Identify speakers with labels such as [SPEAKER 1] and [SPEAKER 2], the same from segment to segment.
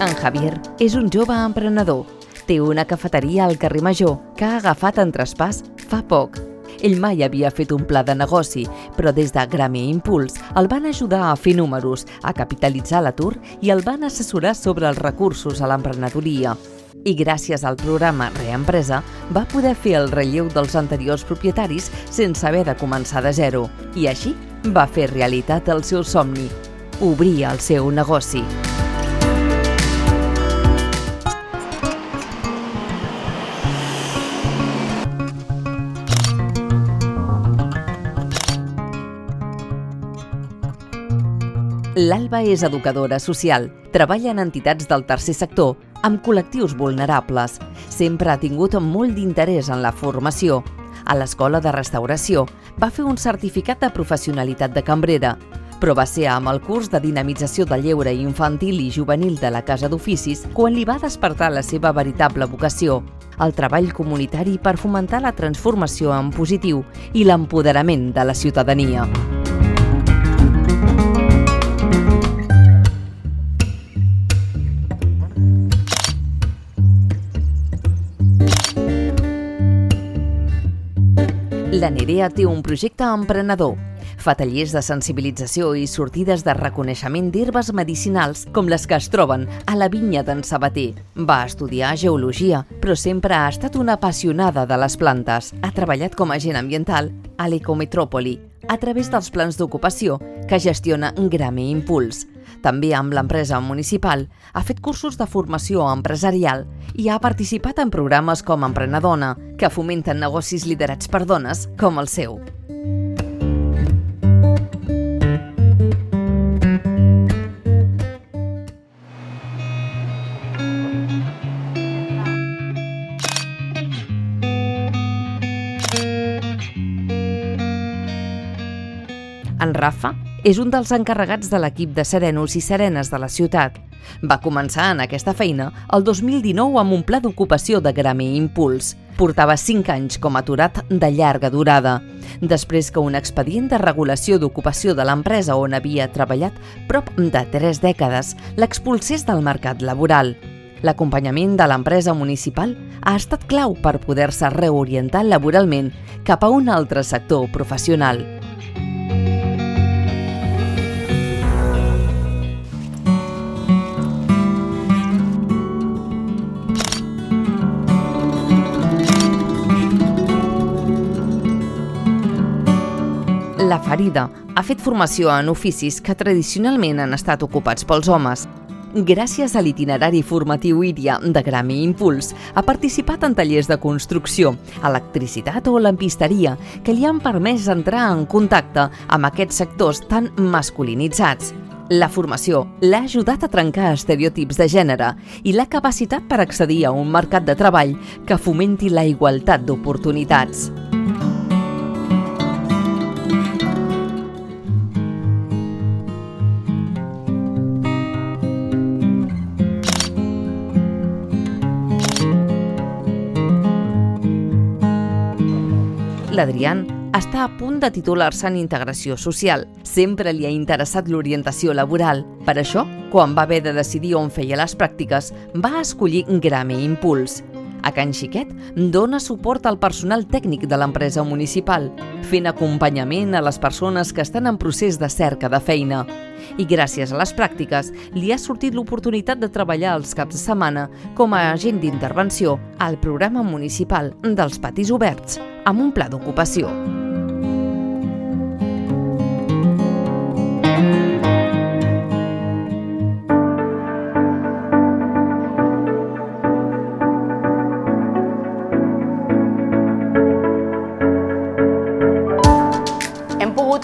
[SPEAKER 1] En Javier és un jove emprenedor. Té una cafeteria al carrer Major que ha agafat en traspàs fa poc. Ell mai havia fet un pla de negoci, però des de Grami Impuls el van ajudar a fer números, a capitalitzar l'atur i el van assessorar sobre els recursos a l'emprenedoria. I gràcies al programa Reempresa va poder fer el relleu dels anteriors propietaris sense haver de començar de zero. I així va fer realitat el seu somni, obrir el seu negoci. L'Alba és educadora social, treballa en entitats del tercer sector, amb col·lectius vulnerables. Sempre ha tingut molt d'interès en la formació. A l'escola de restauració va fer un certificat de professionalitat de cambrera, però va ser amb el curs de dinamització de lleure infantil i juvenil de la Casa d'Oficis quan li va despertar la seva veritable vocació, el treball comunitari per fomentar la transformació en positiu i l'empoderament de la ciutadania. La Nerea té un projecte emprenedor. Fa tallers de sensibilització i sortides de reconeixement d'herbes medicinals com les que es troben a la vinya d'en Sabater. Va estudiar geologia, però sempre ha estat una apassionada de les plantes. Ha treballat com a agent ambiental a l'Ecometrópoli a través dels plans d'ocupació que gestiona Grami Impuls. També amb l'empresa municipal ha fet cursos de formació empresarial i ha participat en programes com Emprenedona, que fomenten negocis liderats per dones com el seu. En Rafa és un dels encarregats de l'equip de serenos i serenes de la ciutat. Va començar en aquesta feina el 2019 amb un pla d'ocupació de Grami Impuls. Portava 5 anys com a aturat de llarga durada. Després que un expedient de regulació d'ocupació de l'empresa on havia treballat prop de 3 dècades l'expulsés del mercat laboral. L'acompanyament de l'empresa municipal ha estat clau per poder-se reorientar laboralment cap a un altre sector professional. La Farida ha fet formació en oficis que tradicionalment han estat ocupats pels homes. Gràcies a l'itinerari formatiu Íria de Grami Impuls, ha participat en tallers de construcció, electricitat o lampisteria que li han permès entrar en contacte amb aquests sectors tan masculinitzats. La formació l'ha ajudat a trencar estereotips de gènere i la capacitat per accedir a un mercat de treball que fomenti la igualtat d'oportunitats. L'Adrián està a punt de titular-se en Integració Social. Sempre li ha interessat l'orientació laboral. Per això, quan va haver de decidir on feia les pràctiques, va escollir Grami Impuls. A Can Xiquet dona suport al personal tècnic de l'empresa municipal, fent acompanyament a les persones que estan en procés de cerca de feina. I gràcies a les pràctiques li ha sortit l'oportunitat de treballar els caps de setmana com a agent d'intervenció al programa municipal dels patis oberts, amb un pla d'ocupació.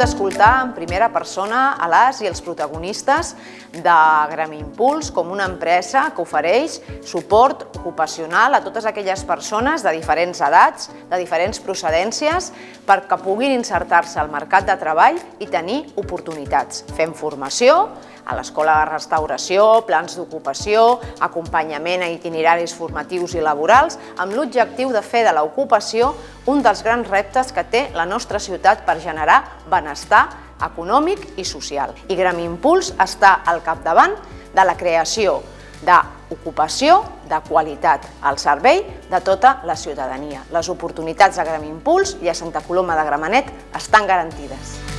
[SPEAKER 2] Escoltar en primera persona a les i els protagonistes de Grami Impuls com una empresa que ofereix suport ocupacional a totes aquelles persones de diferents edats, de diferents procedències, perquè puguin insertar-se al mercat de treball i tenir oportunitats. Fem formació a l'escola de restauració, plans d'ocupació, acompanyament a itineraris formatius i laborals, amb l'objectiu de fer de l'ocupació un dels grans reptes que té la nostra ciutat per generar benestar econòmic i social. I Grami Impuls està al capdavant de la creació d'ocupació de qualitat al servei de tota la ciutadania. Les oportunitats a Gremi Impuls i a Santa Coloma de Gramenet estan garantides.